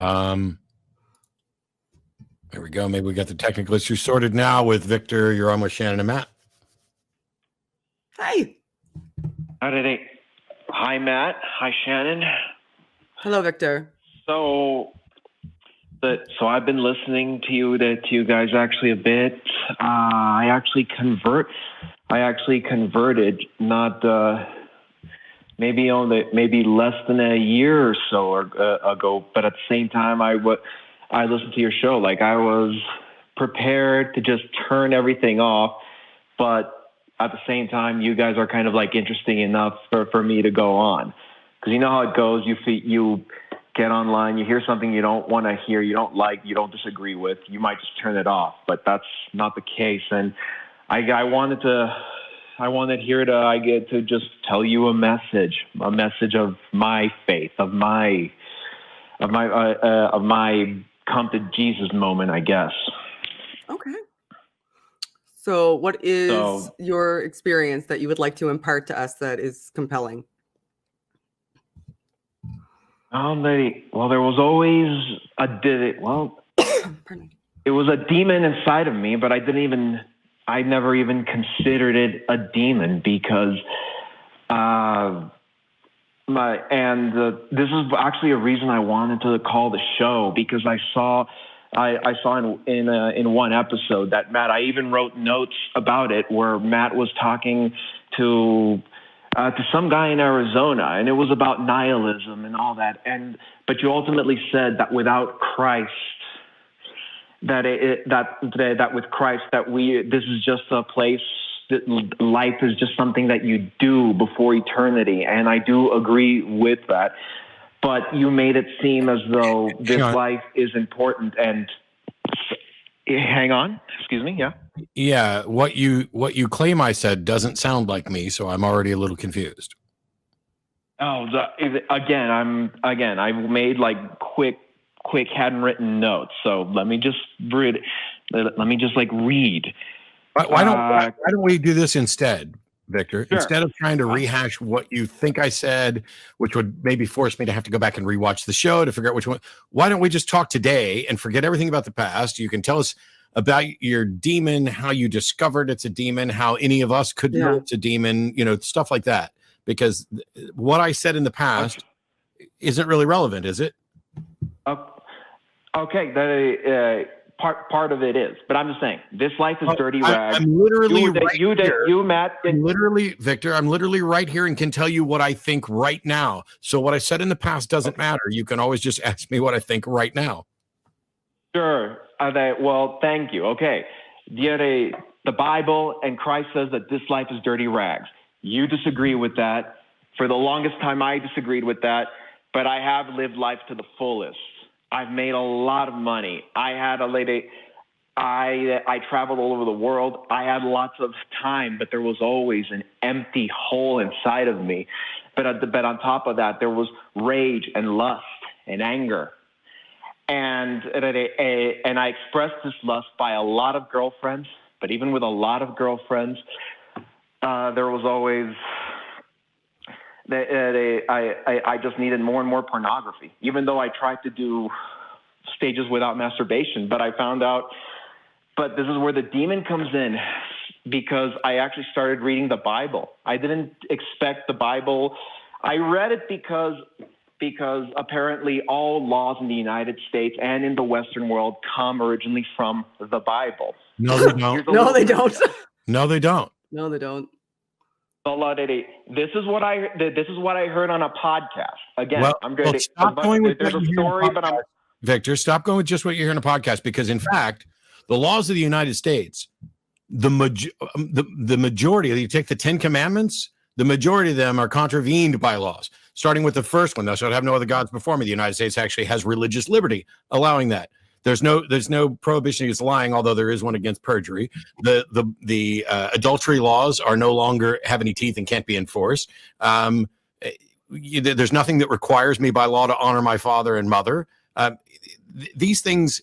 There we go. Maybe we got the technical issue sorted now with Victor. You're on with Shannon and Matt. Hi. Hi, Matt. Hi, Shannon. Hello, Victor. So I've been listening to you guys actually a bit. I actually converted not maybe less than a year or so ago, but at the same time I listened to your show. Like, I was prepared to just turn everything off, but at the same time, you guys are kind of like interesting enough for me to go on. Because you know how it goes. You get online, you hear something you don't want to hear, you don't like, you don't disagree with, you might just turn it off. But that's not the case. And I wanted here to just tell you a message of my faith, of my come to Jesus moment, I guess. Okay. So what is your experience that you would like to impart to us that is compelling? There was always it was a demon inside of me, but I never even considered it a demon because this is actually a reason I wanted to call the show, because I saw in one episode that Matt, I even wrote notes about it, where Matt was talking to some guy in Arizona, and it was about nihilism and all that. But you ultimately said that without Christ, this is just a place that life is just something that you do before eternity, and I do agree with that. But you made it seem as though this life is important. And hang on, excuse me, yeah. Yeah, what you claim I said doesn't sound like me, so I'm already a little confused. I made like quick handwritten notes. So let me just read. Why don't we do this instead, Victor? Sure. Instead of trying to rehash what you think I said, which would maybe force me to have to go back and rewatch the show to figure out which one. Why don't we just talk today and forget everything about the past? You can tell us about your demon, how you discovered it's a demon, how any of us could know it's a demon, stuff like that. Because what I said in the past isn't really relevant, is it? Okay, part of it is, but I'm just saying this life is dirty rags. I'm literally Victor. I'm literally right here and can tell you what I think right now. So what I said in the past doesn't matter. You can always just ask me what I think right now. Sure. Well, thank you. Okay. The Bible and Christ says that this life is dirty rags. You disagree with that. For the longest time, I disagreed with that, but I have lived life to the fullest. I've made a lot of money. I had a lady. I traveled all over the world. I had lots of time, but there was always an empty hole inside of me. But on top of that, there was rage and lust and anger. And I expressed this lust by a lot of girlfriends. But even with a lot of girlfriends, there was always I just needed more and more pornography, even though I tried to do stages without masturbation. But I found out, but this is where the demon comes in, because I actually started reading the Bible. I didn't expect the Bible. I read it because apparently all laws in the United States and in the Western world come originally from the Bible. No, they don't. No, they don't. No, they don't. No, they don't. This is what I heard on a podcast. Again, well, I'm going to stop going with there's a story, but Victor, stop going with just what you hear in a podcast, because in fact, the laws of the United States, the majority, you take the 10 Commandments, the majority of them are contravened by laws, starting with the first one. Thou shalt have no other gods before me. The United States actually has religious liberty allowing that. There's no prohibition against lying, although there is one against perjury. The adultery laws are no longer have any teeth and can't be enforced. There's nothing that requires me by law to honor my father and mother. These things,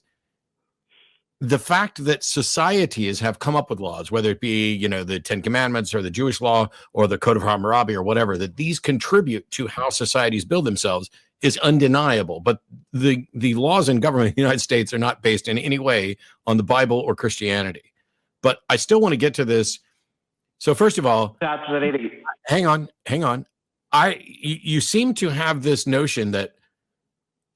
the fact that societies have come up with laws, whether it be, the 10 Commandments or the Jewish law or the Code of Hammurabi or whatever, that these contribute to how societies build themselves is undeniable. But the laws and government of the United States are not based in any way on the Bible or Christianity. But I still want to get to this. So first of all, hang on. You seem to have this notion that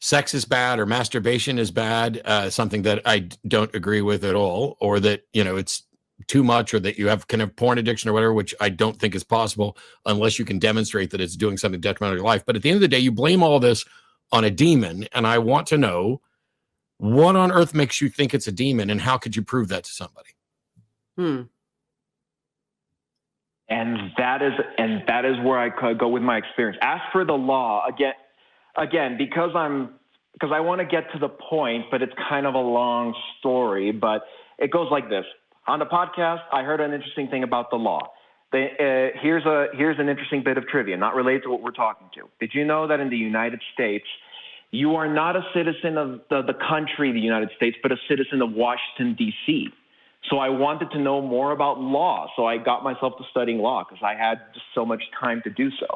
sex is bad or masturbation is bad, something that I don't agree with at all, or that, it's too much, or that you can have porn addiction or whatever, which I don't think is possible unless you can demonstrate that it's doing something detrimental to your life. But at the end of the day, you blame all this on a demon. And I want to know, what on earth makes you think it's a demon, and how could you prove that to somebody? And that is where I could go with my experience. As for the law, again, because I want to get to the point, but it's kind of a long story, but it goes like this. On the podcast, I heard an interesting thing about the law. Here's an interesting bit of trivia, not related to what we're talking to. Did you know that in the United States, you are not a citizen of the country, the United States, but a citizen of Washington, D.C.? So I wanted to know more about law. So I got myself to studying law because I had just so much time to do so.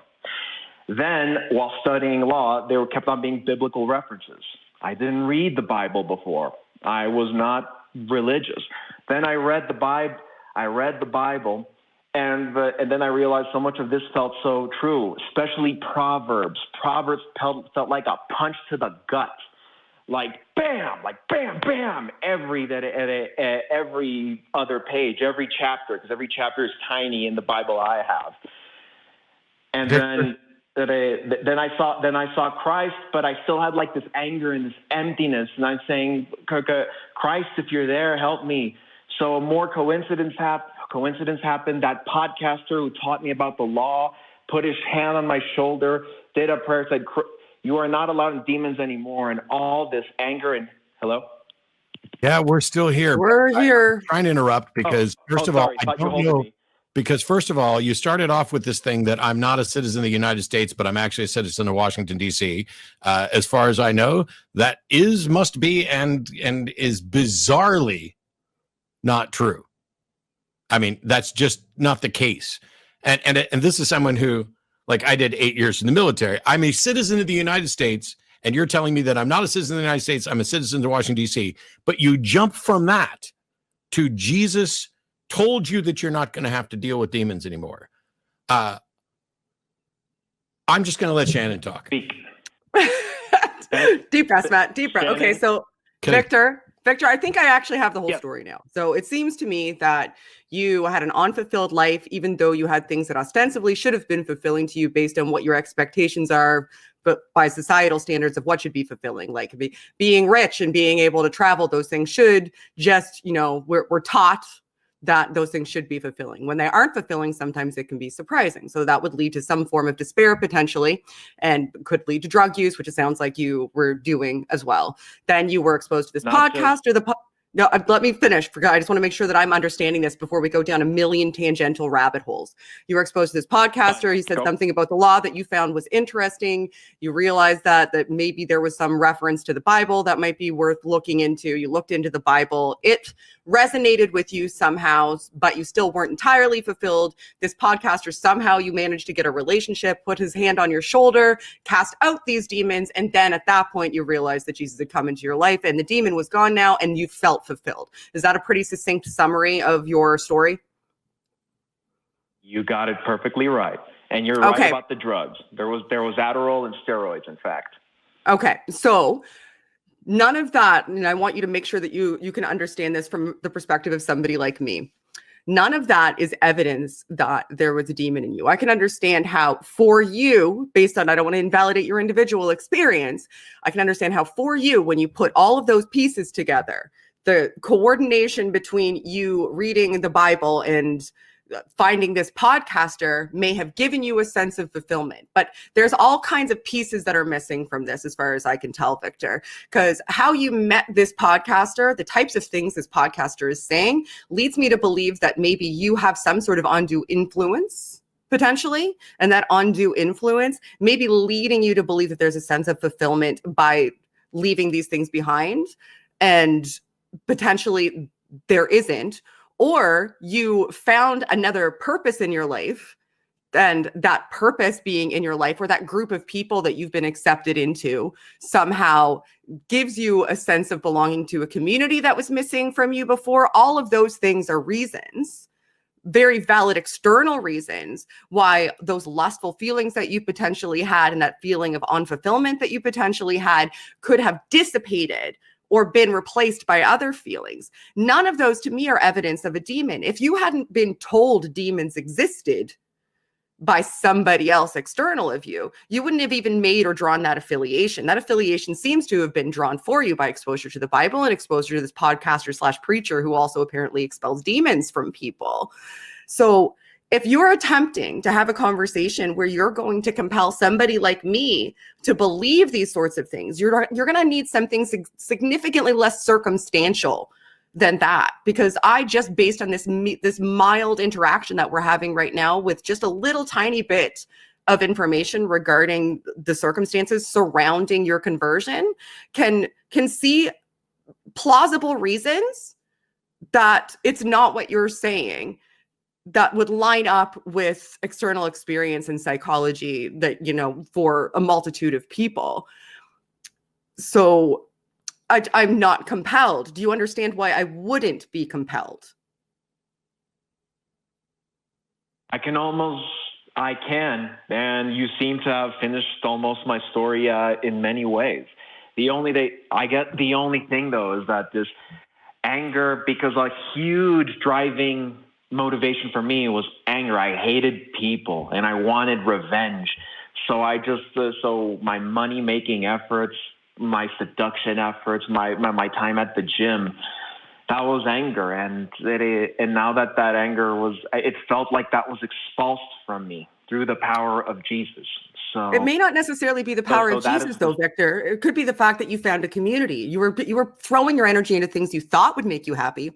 Then, while studying law, there kept on being biblical references. I didn't read the Bible before. I was not religious. Then I read the Bible. And then I realized so much of this felt so true, especially Proverbs. Proverbs felt like a punch to the gut. Like bam, bam, every other page, every chapter, because every chapter is tiny in the Bible I have. And then I saw Christ, but I still had like this anger and this emptiness. And I'm saying, Christ, if you're there, help me. So more coincidence happened. That podcaster who taught me about the law put his hand on my shoulder, did a prayer, said, "You are not allowed demons anymore." And all this anger and hello? Yeah, we're still here. We're here. I'm trying to interrupt because first of all, I don't know. Because first of all, you started off with this thing that I'm not a citizen of the United States, but I'm actually a citizen of Washington, D.C. As far as I know, that must be, and is bizarrely not true. I mean, that's just not the case. And this is someone who, like, I did 8 years in the military. I'm a citizen of the United States, and you're telling me that I'm not a citizen of the United States. I'm a citizen of Washington, D.C. But you jump from that to Jesus told you that you're not going to have to deal with demons anymore. I'm just going to let Shannon talk. Deep breath, Matt. Deep breath. Okay, so Victor, I think I actually have the whole story now. So it seems to me that you had an unfulfilled life, even though you had things that ostensibly should have been fulfilling to you based on what your expectations are, but by societal standards of what should be fulfilling, like being rich and being able to travel. Those things should just, we're taught that those things should be fulfilling. When they aren't fulfilling, sometimes it can be surprising. So that would lead to some form of despair potentially, and could lead to drug use, which it sounds like you were doing as well. Then you were exposed to this podcast No, let me finish. I just want to make sure that I'm understanding this before we go down a million tangential rabbit holes. You were exposed to this podcaster. He said something about the law that you found was interesting. You realized that maybe there was some reference to the Bible that might be worth looking into. You looked into the Bible. It resonated with you somehow, but you still weren't entirely fulfilled. This podcaster, somehow you managed to get a relationship, put his hand on your shoulder, cast out these demons. And then at that point, you realized that Jesus had come into your life and the demon was gone now, and you felt fulfilled. Is that a pretty succinct summary of your story? You got it perfectly right. And you're right about the drugs. There was Adderall and steroids, in fact. Okay. So none of that, and I want you to make sure that you can understand this from the perspective of somebody like me. None of that is evidence that there was a demon in you. I can understand how for you, based on, I don't want to invalidate your individual experience, I can understand how for you, when you put all of those pieces together, the coordination between you reading the Bible and finding this podcaster may have given you a sense of fulfillment. But there's all kinds of pieces that are missing from this, as far as I can tell, Victor, because how you met this podcaster, the types of things this podcaster is saying, leads me to believe that maybe you have some sort of undue influence, potentially, and that undue influence may be leading you to believe that there's a sense of fulfillment by leaving these things behind, and potentially there isn't. Or you found another purpose in your life and that purpose being in your life, or that group of people that you've been accepted into, somehow gives you a sense of belonging to a community that was missing from you before. All of those things are reasons, very valid external reasons, why those lustful feelings that you potentially had and that feeling of unfulfillment that you potentially had could have dissipated or been replaced by other feelings. None of those to me are evidence of a demon. If you hadn't been told demons existed by somebody else external of you, you wouldn't have even made or drawn that affiliation. That affiliation seems to have been drawn for you by exposure to the Bible and exposure to this podcaster / preacher who also apparently expels demons from people. So if you're attempting to have a conversation where you're going to compel somebody like me to believe these sorts of things, you're going to need something significantly less circumstantial than that, because I just, based on this mild interaction that we're having right now with just a little tiny bit of information regarding the circumstances surrounding your conversion, can see plausible reasons that it's not what you're saying that would line up with external experience and psychology that, for a multitude of people. So I'm not compelled. Do you understand why I wouldn't be compelled? I can. And you seem to have finished almost my story in many ways. The only thing though is that this anger, because a huge driving motivation for me was anger. I hated people and I wanted revenge. So so my money making efforts, my seduction efforts, my time at the gym, that was anger. And now that anger it felt like that was expulsed from me through the power of Jesus. So it may not necessarily be the power of Jesus, though, Victor. It could be the fact that you found a community. You were throwing your energy into things you thought would make you happy,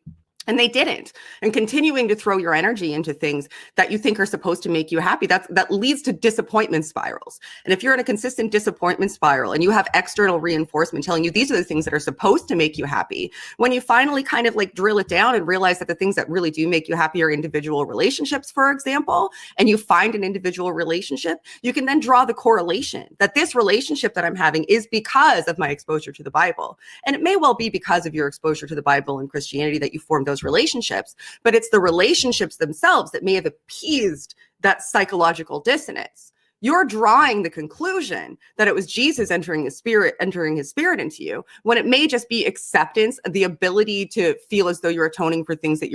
and they didn't. And continuing to throw your energy into things that you think are supposed to make you happy, that leads to disappointment spirals. And if you're in a consistent disappointment spiral and you have external reinforcement telling you these are the things that are supposed to make you happy, when you finally kind of drill it down and realize that the things that really do make you happy are individual relationships, for example, and you find an individual relationship, you can then draw the correlation that this relationship that I'm having is because of my exposure to the Bible. And it may well be because of your exposure to the Bible and Christianity that you formed those relationships, but it's the relationships themselves that may have appeased that psychological dissonance. You're drawing the conclusion that it was Jesus entering his spirit into you, when it may just be acceptance, the ability to feel as though you're atoning for things that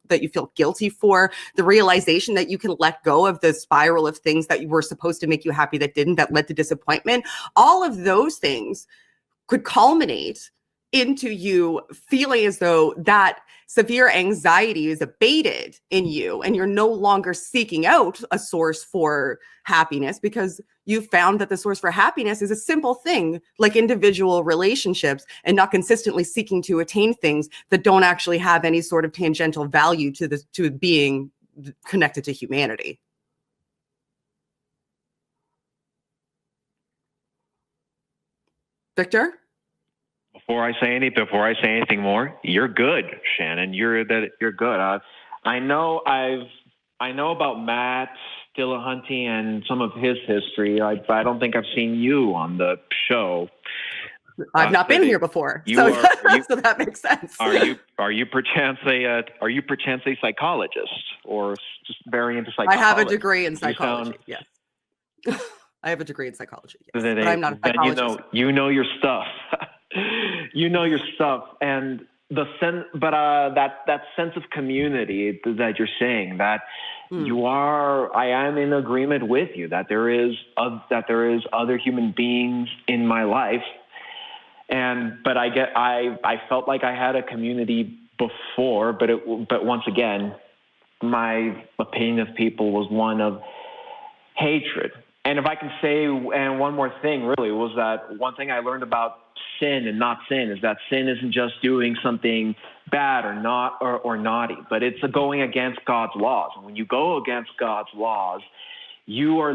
that you feel guilty for, the realization that you can let go of the spiral of things that were supposed to make you happy that didn't, that led to disappointment. All of those things could culminate into you feeling as though that severe anxiety is abated in you, and you're no longer seeking out a source for happiness, because you found that the source for happiness is a simple thing like individual relationships, and not consistently seeking to attain things that don't actually have any sort of tangential value to being connected to humanity. Victor? Before I say anything more, you're good, Shannon. You're good. I know about Matt Dillahunty and some of his history. I don't think I've seen you on the show. I've not been here before, so that makes sense. Are you perchance a psychologist, or just very into psychology? I have a degree in psychology. Yes. I have a degree in psychology, yes, but I'm not a psychologist. You know your stuff. You know your stuff, and that sense of community that you're saying, that I am in agreement with you that there is other human beings in my life, but I felt like I had a community before, but once again, my opinion of people was one of hatred. And if I can say, and one more thing really, was that one thing I learned about sin and not sin is that sin isn't just doing something bad or naughty, but it's going against God's laws. And when you go against God's laws, you are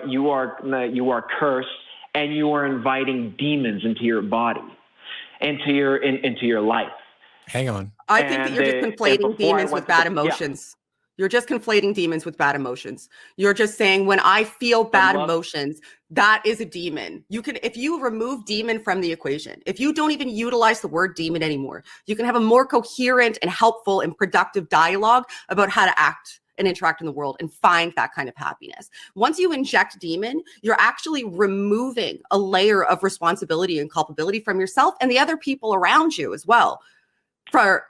you are cursed, and you are inviting demons into your body, into your life. Hang on. I think that you're just conflating demons with bad emotions. You're just conflating demons with bad emotions. You're just saying when I feel bad emotions, that is a demon. You can, if you remove demon from the equation, if you don't even utilize the word demon anymore, you can have a more coherent and helpful and productive dialogue about how to act and interact in the world and find that kind of happiness. Once you inject demon, you're actually removing a layer of responsibility and culpability from yourself and the other people around you as well, for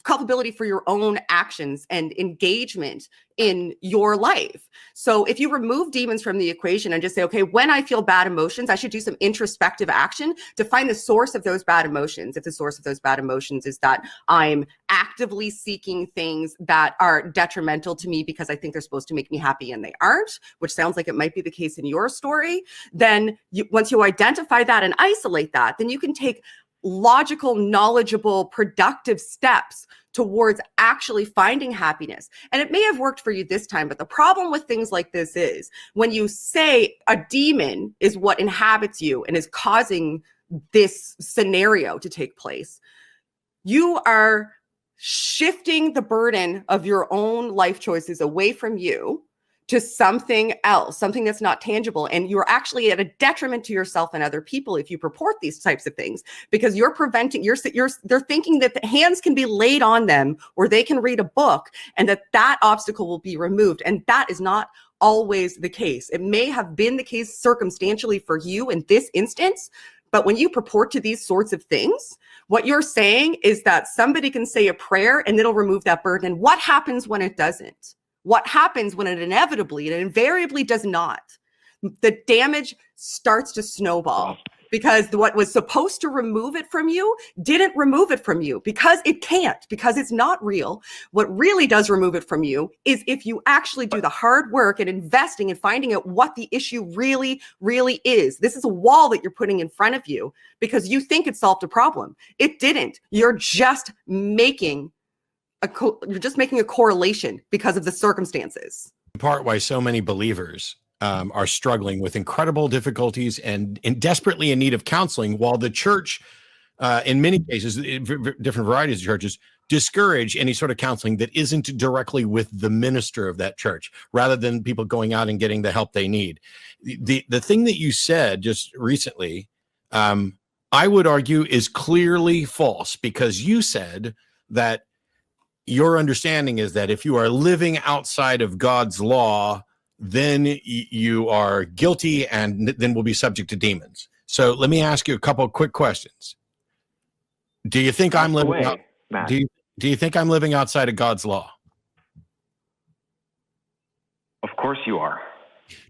culpability for your own actions and engagement in your life. So if you remove demons from the equation and just say, okay, when I feel bad emotions, I should do some introspective action to find the source of those bad emotions. If the source of those bad emotions is that I'm actively seeking things that are detrimental to me because I think they're supposed to make me happy and they aren't, which sounds like it might be the case in your story, then once you identify that and isolate that, then you can take logical, knowledgeable, productive steps towards actually finding happiness. And it may have worked for you this time, but the problem with things like this is when you say a demon is what inhabits you and is causing this scenario to take place, you are shifting the burden of your own life choices away from you to something else, something that's not tangible. And you're actually at a detriment to yourself and other people if you purport these types of things, because you're preventing, they're thinking that the hands can be laid on them or they can read a book and that obstacle will be removed. And that is not always the case. It may have been the case circumstantially for you in this instance, but when you purport to these sorts of things, what you're saying is that somebody can say a prayer and it'll remove that burden. And what happens when it doesn't? What happens when it inevitably and invariably does not? The damage starts to snowball because what was supposed to remove it from you didn't remove it from you because it can't, because it's not real. What really does remove it from you is if you actually do the hard work and investing and finding out what the issue really, really is. This is a wall that you're putting in front of you because you think it solved a problem. It didn't. You're just making a correlation because of the circumstances. In part, why so many believers are struggling with incredible difficulties and desperately in need of counseling, while the church, in many cases, different varieties of churches, discourage any sort of counseling that isn't directly with the minister of that church, rather than people going out and getting the help they need. The thing that you said just recently, I would argue is clearly false, because you said that your understanding is that if you are living outside of God's law, then you are guilty and then will be subject to demons. So let me ask you a couple of quick questions. Do you think I'm living do you think I'm living outside of God's law? Of course you are.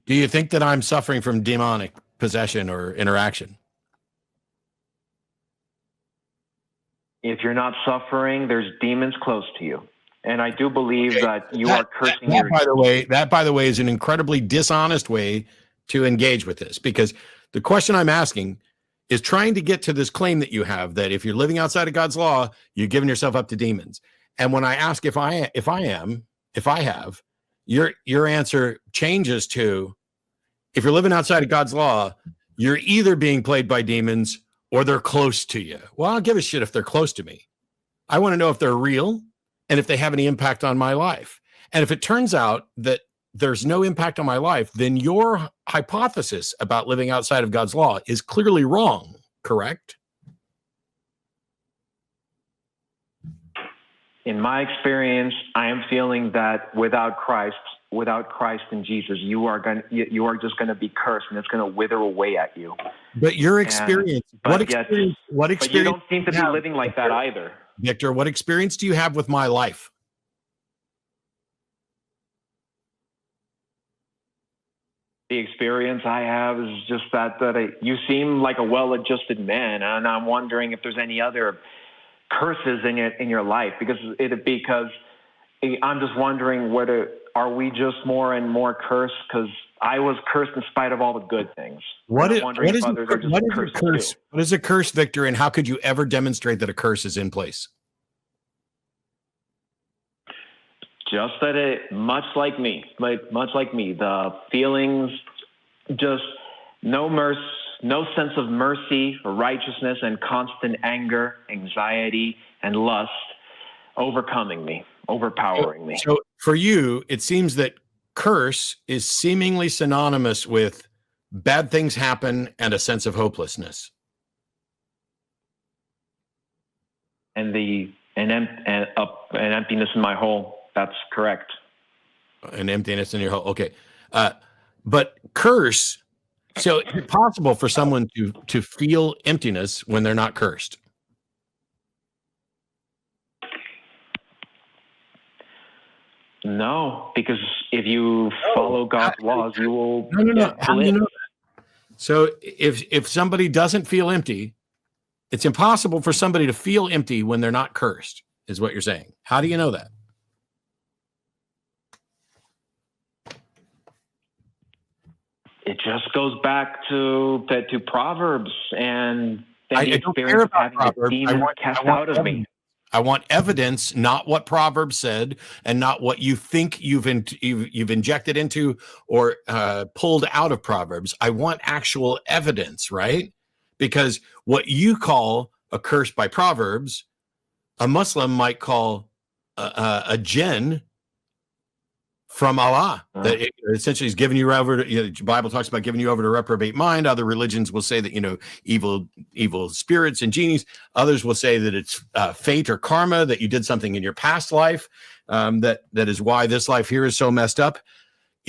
Do you think that I'm suffering from demonic possession or interaction? If you're not suffering, there's demons close to you. And I do believe that you are cursing your... That, by the way, is an incredibly dishonest way to engage with this, because the question I'm asking is trying to get to this claim that you have, that if you're living outside of God's law, you're giving yourself up to demons. And when I ask if I have, your answer changes to, if you're living outside of God's law, you're either being played by demons or they're close to you. Well, I don't give a shit if they're close to me. I want to know if they're real and if they have any impact on my life. And if it turns out that there's no impact on my life, then your hypothesis about living outside of God's law is clearly wrong, correct? In my experience, I am feeling that without Christ and Jesus, you are just going to be cursed, and it's going to wither away at you. But your experience, what experience? But you don't seem to be living like that either, Victor. What experience do you have with my life? The experience I have is just that you seem like a well-adjusted man, and I'm wondering if there's any other curses in your life, because I'm just wondering whether are we just more and more cursed, because I was cursed in spite of all the good things. What is a curse, Victor, and how could you ever demonstrate that a curse is in place? Just that much like me, the feelings, just no mercy, no sense of mercy or righteousness, and constant anger, anxiety, and lust overcoming me. overpowering me. So for you, it seems that curse is seemingly synonymous with bad things happen and a sense of hopelessness. And an emptiness in my hole. That's correct. An emptiness in your hole. Okay. But curse, so is it possible for someone to feel emptiness when they're not cursed? No, because if you follow God's laws, you will. No. How do you know that? So if somebody doesn't feel empty, it's impossible for somebody to feel empty when they're not cursed, is what you're saying. How do you know that? It just goes back to Proverbs and the I don't care about Proverbs. Demon cast out of me. I want evidence, not what Proverbs said, and not what you think you've injected into or pulled out of Proverbs. I want actual evidence, right? Because what you call a curse by Proverbs, a Muslim might call a jinn from Allah. That it essentially is giving you over to, the Bible talks about giving you over to reprobate mind. Other religions will say that, evil spirits and genies. Others will say that it's fate or karma, that you did something in your past life, that is why this life here is so messed up.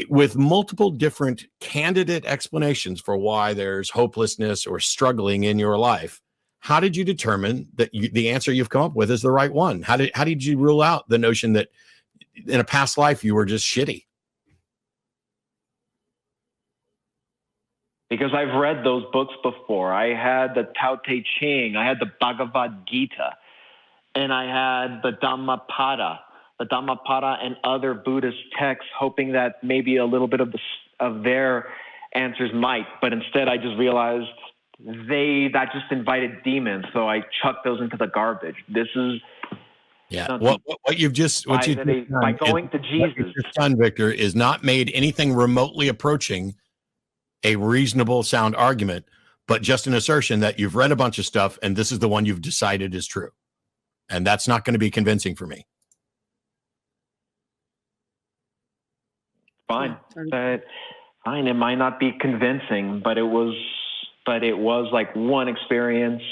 With multiple different candidate explanations for why there's hopelessness or struggling in your life, how did you determine that the answer you've come up with is the right one? How did you rule out the notion that in a past life you were just shitty? Because I've read those books before. I had the Tao Te Ching, I had the Bhagavad Gita, and I had the Dhammapada and other Buddhist texts, hoping that maybe a little bit of their answers might. But instead, I just realized that just invited demons. So I chucked those into the garbage. This is what you've just by going to Jesus. What you've just done, Victor, is not made anything remotely approaching a reasonable, sound argument, but just an assertion that you've read a bunch of stuff and this is the one you've decided is true. And that's not going to be convincing for me. Fine. It might not be convincing, but it was like one experience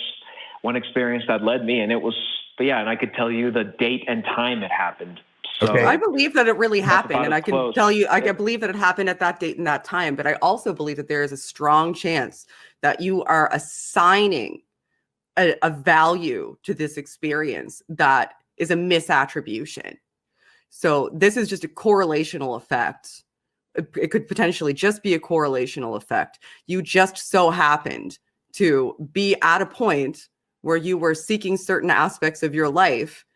that led me, and it was, and I could tell you the date and time it happened. So okay. I believe that it really happened, and I can tell you, I believe that it happened at that date and that time, but I also believe that there is a strong chance that you are assigning a value to this experience that is a misattribution. So this is just a correlational effect. It could potentially just be a correlational effect. You just so happened to be at a point where you were seeking certain aspects of your life.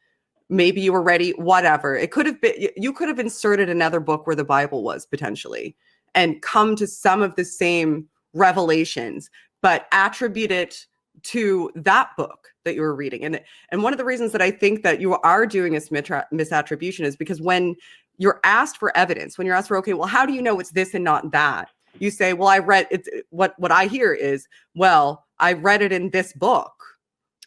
Maybe you were ready, whatever. It could have been, you could have inserted another book where the Bible was potentially and come to some of the same revelations, but attribute it to that book that you were reading. And one of the reasons that I think that you are doing this misattribution is because when you're asked for evidence, when you're asked for, okay, well, how do you know it's this and not that? You say, well, I read it. What I hear is, well, I read it in this book.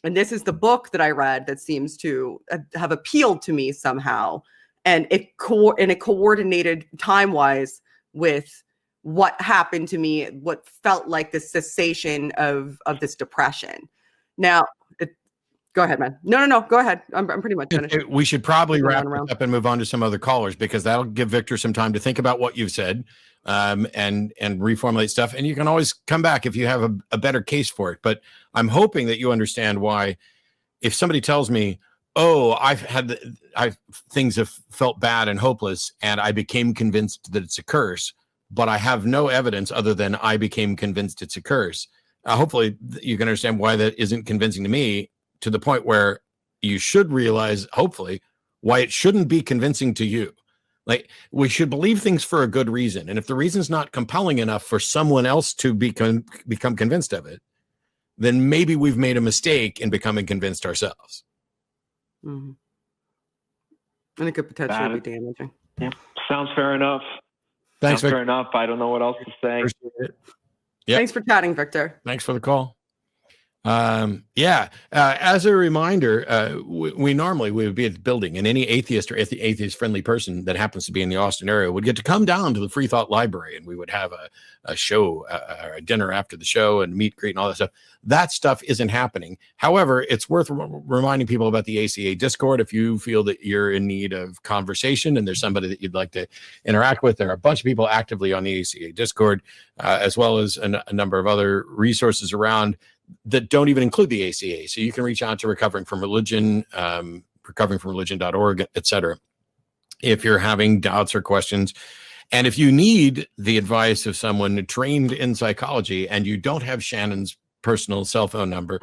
And this is the book that I read that seems to have appealed to me somehow. And it coordinated time-wise with what happened to me, what felt like the cessation of this depression. Now, go ahead, man. No, go ahead. I'm pretty much finished. We should probably wrap this up and move on to some other callers, because that'll give Victor some time to think about what you've said and reformulate stuff. And you can always come back if you have a better case for it. But I'm hoping that you understand why, if somebody tells me, oh, things have felt bad and hopeless, and I became convinced that it's a curse, but I have no evidence other than I became convinced it's a curse. Hopefully you can understand why that isn't convincing to me, to the point where you should realize, hopefully, why it shouldn't be convincing to you. Like, we should believe things for a good reason. And if the reason's not compelling enough for someone else to become convinced of it, then maybe we've made a mistake in becoming convinced ourselves. Mm-hmm. And it could potentially be damaging. Yeah, sounds fair enough. Thanks, Victor. Fair enough. I don't know what else to say. Yep. Thanks for chatting, Victor. Thanks for the call. As a reminder, we normally would be at the building, and any atheist or atheist friendly person that happens to be in the Austin area would get to come down to the Free Thought Library, and we would have a show, a dinner after the show, and meet, greet, and all that stuff. That stuff isn't happening. However, it's worth reminding people about the ACA Discord. If you feel that you're in need of conversation and there's somebody that you'd like to interact with, there are a bunch of people actively on the ACA Discord, as well as a number of other resources around that don't even include the ACA. So you can reach out to Recovering from Religion, recoveringfromreligion.org, etc. if you're having doubts or questions. And if you need the advice of someone trained in psychology and you don't have Shannon's personal cell phone number,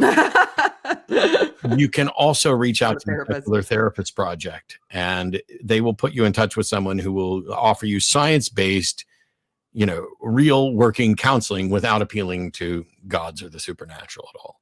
you can also reach out to the Secular Therapist Project, and they will put you in touch with someone who will offer you science-based, real working counseling without appealing to gods or the supernatural at all.